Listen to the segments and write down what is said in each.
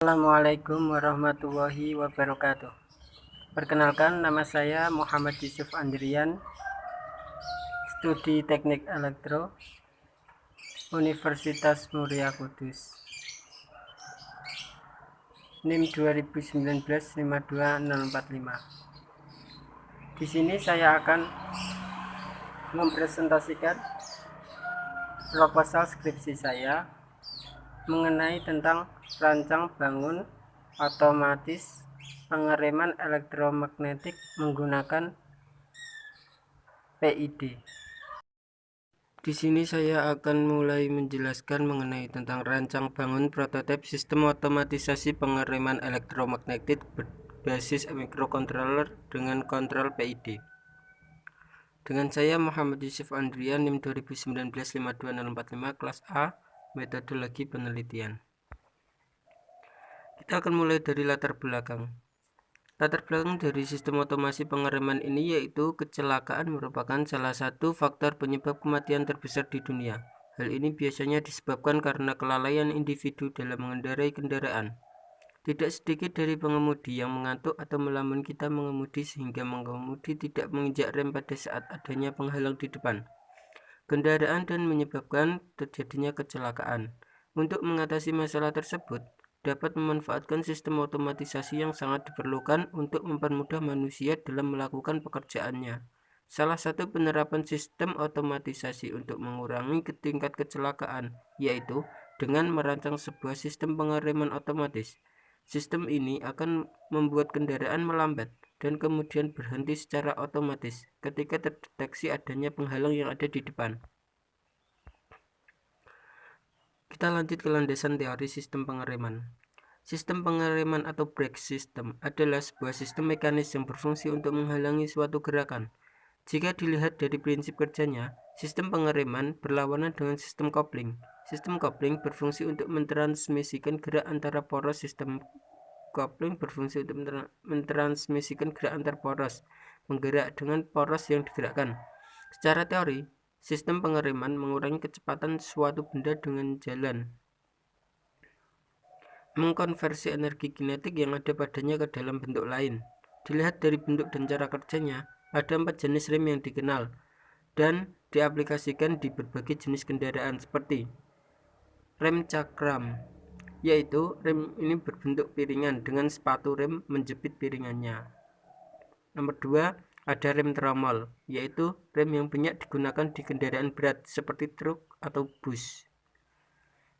Assalamualaikum warahmatullahi wabarakatuh. Perkenalkan, nama saya Muhammad Yusuf Andrian, studi Teknik Elektro, Universitas Muria Kudus. NIM 2019-52045. Di sini saya akan mempresentasikan proposal skripsi saya mengenai tentang rancang bangun otomatis pengereman elektromagnetik menggunakan PID. Di sini saya akan mulai menjelaskan mengenai tentang rancang bangun prototipe sistem otomatisasi pengereman elektromagnetik berbasis microcontroller dengan kontrol PID. Dengan saya Muhammad Yusuf Andrian, NIM 2019-52045, kelas A, metodologi penelitian. Kita akan mulai dari latar belakang. Latar belakang dari sistem otomasi pengereman ini yaitu kecelakaan merupakan salah satu faktor penyebab kematian terbesar di dunia. Hal ini biasanya disebabkan karena kelalaian individu dalam mengendarai kendaraan. Tidak sedikit dari pengemudi yang mengantuk atau melamun kita mengemudi sehingga pengemudi tidak menginjak rem pada saat adanya penghalang di depan kendaraan dan menyebabkan terjadinya kecelakaan. Untuk mengatasi masalah tersebut, dapat memanfaatkan sistem otomatisasi yang sangat diperlukan untuk mempermudah manusia dalam melakukan pekerjaannya. Salah satu penerapan sistem otomatisasi untuk mengurangi tingkat kecelakaan yaitu dengan merancang sebuah sistem pengereman otomatis. Sistem ini akan membuat kendaraan melambat dan kemudian berhenti secara otomatis ketika terdeteksi adanya penghalang yang ada di depan. Kita lanjut ke landasan teori sistem pengereman. Sistem pengereman atau brake system adalah sebuah sistem mekanis yang berfungsi untuk menghalangi suatu gerakan. Jika dilihat dari prinsip kerjanya, sistem pengereman berlawanan dengan sistem kopling. Sistem kopling berfungsi untuk mentransmisikan gerak antara poros. Sistem kopling berfungsi untuk mentransmisikan gerak antar poros, menggerak dengan poros yang digerakkan. Secara teori, sistem pengereman mengurangi kecepatan suatu benda dengan jalan, mengkonversi energi kinetik yang ada padanya ke dalam bentuk lain. Dilihat dari bentuk dan cara kerjanya, ada 4 jenis rem yang dikenal dan diaplikasikan di berbagai jenis kendaraan seperti rem cakram, yaitu rem ini berbentuk piringan dengan sepatu rem menjepit piringannya. Nomor 2, ada rem tromol, yaitu rem yang banyak digunakan di kendaraan berat seperti truk atau bus.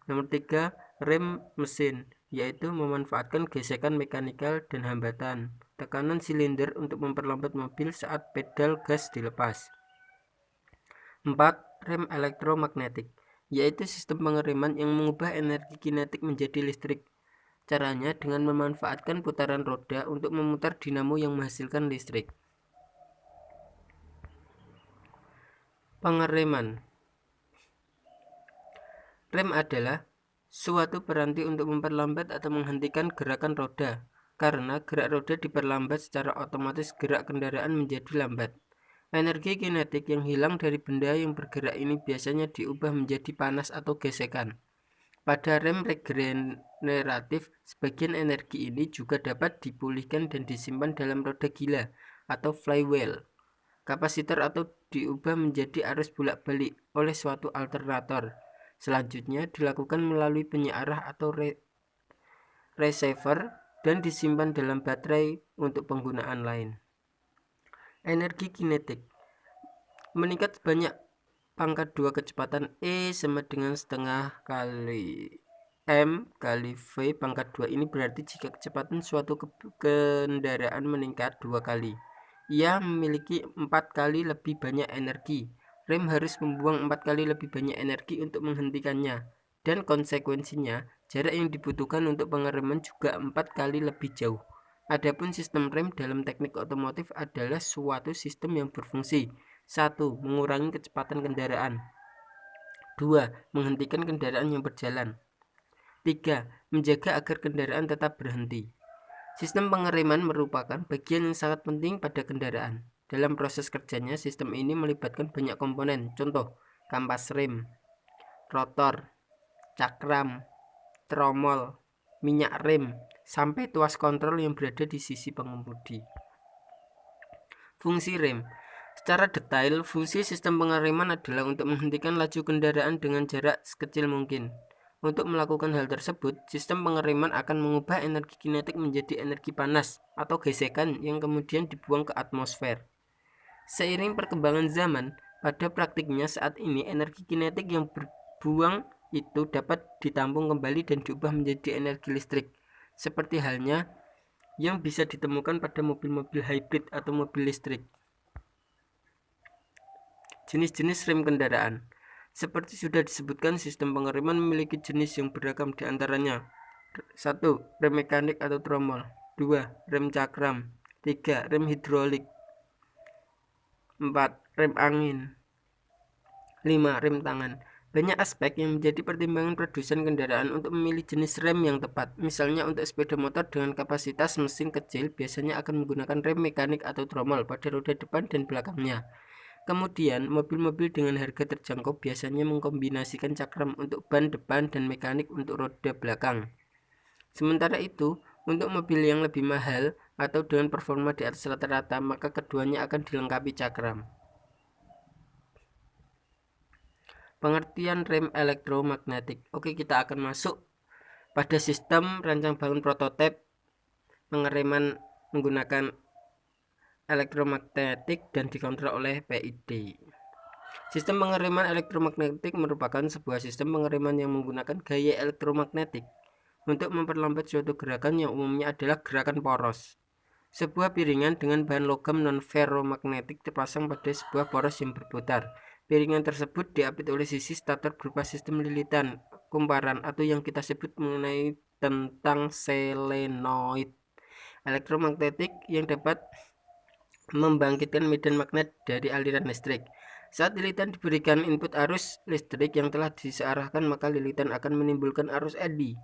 Nomor 3, rem mesin, yaitu memanfaatkan gesekan mekanikal dan hambatan tekanan silinder untuk memperlambat mobil saat pedal gas dilepas. 4, rem elektromagnetik, yaitu sistem pengereman yang mengubah energi kinetik menjadi listrik. Caranya dengan memanfaatkan putaran roda untuk memutar dinamo yang menghasilkan listrik. Pengereman. Rem adalah suatu peranti untuk memperlambat atau menghentikan gerakan roda. Karena gerak roda diperlambat, secara otomatis gerak kendaraan menjadi lambat. Energi kinetik yang hilang dari benda yang bergerak ini biasanya diubah menjadi panas atau gesekan. Pada rem regeneratif, sebagian energi ini juga dapat dipulihkan dan disimpan dalam roda gila atau flywheel, kapasitor, atau diubah menjadi arus bolak-balik oleh suatu alternator. Selanjutnya dilakukan melalui penyearah atau receiver dan disimpan dalam baterai untuk penggunaan lain. Energi kinetik meningkat sebanyak pangkat 2 kecepatan E sama dengan setengah kali M kali V pangkat 2. Ini berarti jika kecepatan suatu kendaraan meningkat 2 kali, ia memiliki 4 kali lebih banyak energi. Rem harus membuang 4 kali lebih banyak energi untuk menghentikannya, dan konsekuensinya jarak yang dibutuhkan untuk pengereman juga 4 kali lebih jauh. Adapun sistem rem dalam teknik otomotif adalah suatu sistem yang berfungsi 1. Mengurangi kecepatan kendaraan. 2. Menghentikan kendaraan yang berjalan. 3. Menjaga agar kendaraan tetap berhenti. Sistem pengereman merupakan bagian yang sangat penting pada kendaraan. Dalam proses kerjanya, sistem ini melibatkan banyak komponen. Contoh, kampas rem, rotor, cakram, tromol, minyak rem, sampai tuas kontrol yang berada di sisi pengemudi. Fungsi rem. Secara detail, fungsi sistem pengereman adalah untuk menghentikan laju kendaraan dengan jarak sekecil mungkin. Untuk melakukan hal tersebut, sistem pengereman akan mengubah energi kinetik menjadi energi panas atau gesekan yang kemudian dibuang ke atmosfer. Seiring perkembangan zaman, pada praktiknya saat ini energi kinetik yang berbuang itu dapat ditampung kembali dan diubah menjadi energi listrik, seperti halnya yang bisa ditemukan pada mobil-mobil hybrid atau mobil listrik. Jenis-jenis rem kendaraan. Seperti sudah disebutkan, sistem pengereman memiliki jenis yang beragam, di antaranya 1. Rem mekanik atau tromol. 2. Rem cakram. 3. Rem hidrolik. 4. Rem angin. 5. Rem tangan. Banyak aspek yang menjadi pertimbangan produsen kendaraan untuk memilih jenis rem yang tepat. Misalnya untuk sepeda motor dengan kapasitas mesin kecil biasanya akan menggunakan rem mekanik atau tromol pada roda depan dan belakangnya. Kemudian, mobil-mobil dengan harga terjangkau biasanya mengkombinasikan cakram untuk ban depan dan mekanik untuk roda belakang. Sementara itu, untuk mobil yang lebih mahal atau dengan performa di atas rata-rata, maka keduanya akan dilengkapi cakram. Pengertian rem elektromagnetik. Oke, kita akan masuk pada sistem rancang bangun prototipe pengereman menggunakan elektromagnetik dan dikontrol oleh PID. Sistem pengereman elektromagnetik merupakan sebuah sistem pengereman yang menggunakan gaya elektromagnetik untuk memperlambat suatu gerakan yang umumnya adalah gerakan poros. Sebuah piringan dengan bahan logam non-ferromagnetik terpasang pada sebuah poros yang berputar. Piringan tersebut diapit oleh sisi stator berupa sistem lilitan kumparan atau yang kita sebut mengenai tentang solenoid elektromagnetik yang dapat membangkitkan medan magnet dari aliran listrik. Saat lilitan diberikan input arus listrik yang telah disearahkan, maka lilitan akan menimbulkan arus eddy,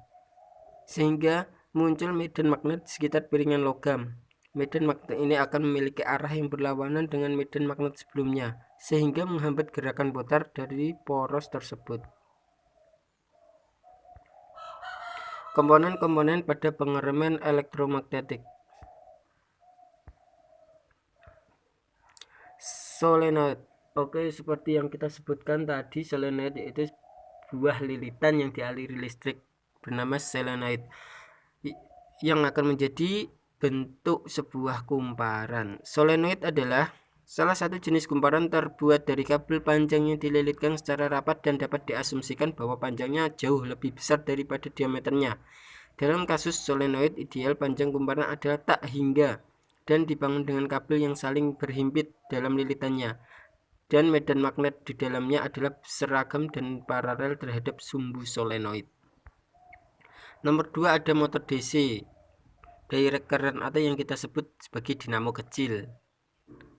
sehingga muncul medan magnet di sekitar piringan logam. Medan magnet ini akan memiliki arah yang berlawanan dengan medan magnet sebelumnya, sehingga menghambat gerakan putar dari poros tersebut. Komponen-komponen pada pengereman elektromagnetik. Solenoid. Oke, seperti yang kita sebutkan tadi, solenoid yaitu buah lilitan yang dialiri listrik bernama solenoid yang akan menjadi bentuk sebuah kumparan. Solenoid adalah salah satu jenis kumparan terbuat dari kabel panjang yang dililitkan secara rapat dan dapat diasumsikan bahwa panjangnya jauh lebih besar daripada diameternya. Dalam kasus solenoid ideal, panjang kumparan adalah tak hingga dan dibangun dengan kabel yang saling berhimpit dalam lilitannya, dan medan magnet di dalamnya adalah seragam dan paralel terhadap sumbu solenoid. Nomor 2 ada motor DC direct current atau yang kita sebut sebagai dinamo kecil,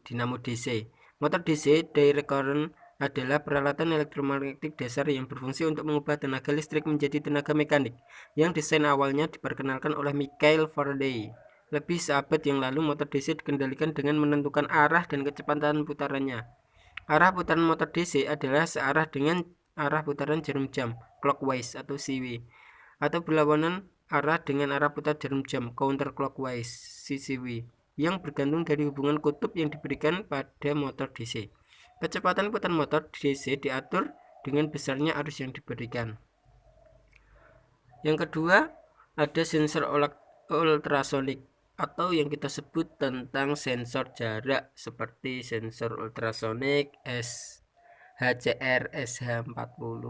dinamo DC. Motor DC direct current adalah peralatan elektromagnetik dasar yang berfungsi untuk mengubah tenaga listrik menjadi tenaga mekanik, yang desain awalnya diperkenalkan oleh Michael Faraday. Lebih seabad yang lalu, motor DC dikendalikan dengan menentukan arah dan kecepatan putarannya. Arah putaran motor DC adalah searah dengan arah putaran jarum jam, clockwise atau CW, atau berlawanan arah dengan arah putar jarum jam, counterclockwise CCW, yang bergantung dari hubungan kutub yang diberikan pada motor DC. Kecepatan putar motor DC diatur dengan besarnya arus yang diberikan. Yang kedua, ada sensor ultrasonik atau yang kita sebut tentang sensor jarak seperti sensor ultrasonik HCR SH40.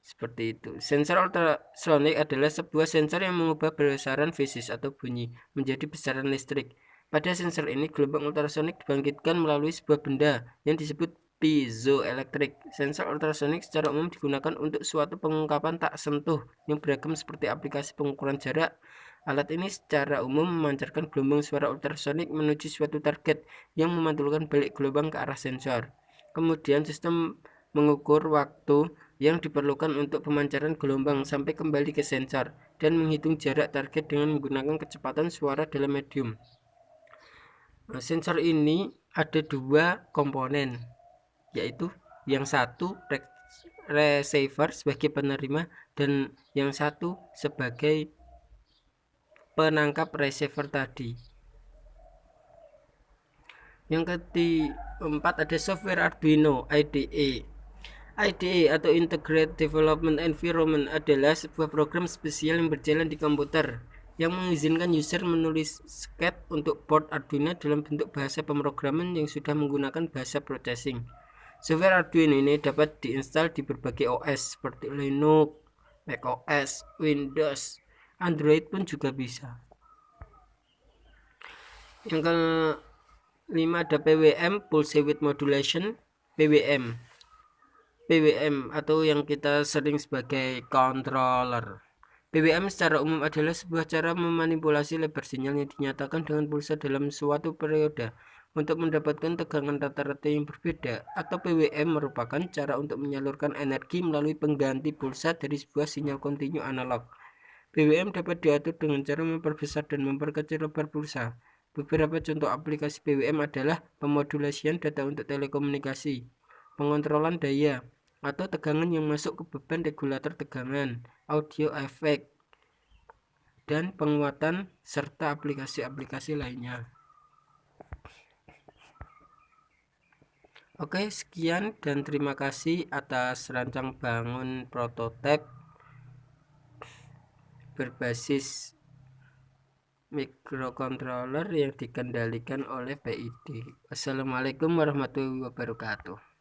Seperti itu. Sensor ultrasonik adalah sebuah sensor yang mengubah besaran fasis atau bunyi menjadi besaran listrik. Pada sensor ini, gelombang ultrasonik dibangkitkan melalui sebuah benda yang disebut piezoelektrik. Sensor ultrasonik secara umum digunakan untuk suatu pengungkapan tak sentuh yang beragam seperti aplikasi pengukuran jarak. Alat ini secara umum memancarkan gelombang suara ultrasonik menuju suatu target yang memantulkan balik gelombang ke arah sensor. Kemudian sistem mengukur waktu yang diperlukan untuk pemancaran gelombang sampai kembali ke sensor dan menghitung jarak target dengan menggunakan kecepatan suara dalam medium. Sensor ini ada dua komponen, yaitu yang satu receiver sebagai penerima dan yang satu sebagai penangkap receiver tadi. Yang keempat ada software Arduino IDE. IDE atau Integrated Development Environment adalah sebuah program spesial yang berjalan di komputer yang mengizinkan user menulis script untuk board Arduino dalam bentuk bahasa pemrograman yang sudah menggunakan bahasa processing. Software Arduino ini dapat diinstal di berbagai OS seperti Linux, macOS, Windows, Android pun juga bisa. Yang kelima ada PWM, Pulse Width Modulation. PWM atau yang kita sering sebagai controller. PWM secara umum adalah sebuah cara memanipulasi lebar sinyal yang dinyatakan dengan pulsa dalam suatu periode untuk mendapatkan tegangan rata-rata yang berbeda, atau PWM merupakan cara untuk menyalurkan energi melalui pengganti pulsa dari sebuah sinyal kontinu analog. PWM dapat diatur dengan cara memperbesar dan memperkecil lebar pulsa. Beberapa contoh aplikasi PWM adalah pemodulasian data untuk telekomunikasi, pengontrolan daya atau tegangan yang masuk ke beban regulator tegangan, audio efek, dan penguatan serta aplikasi-aplikasi lainnya. Oke, sekian dan terima kasih atas rancang bangun prototipe berbasis microcontroller yang dikendalikan oleh PID. Wassalamualaikum warahmatullahi wabarakatuh.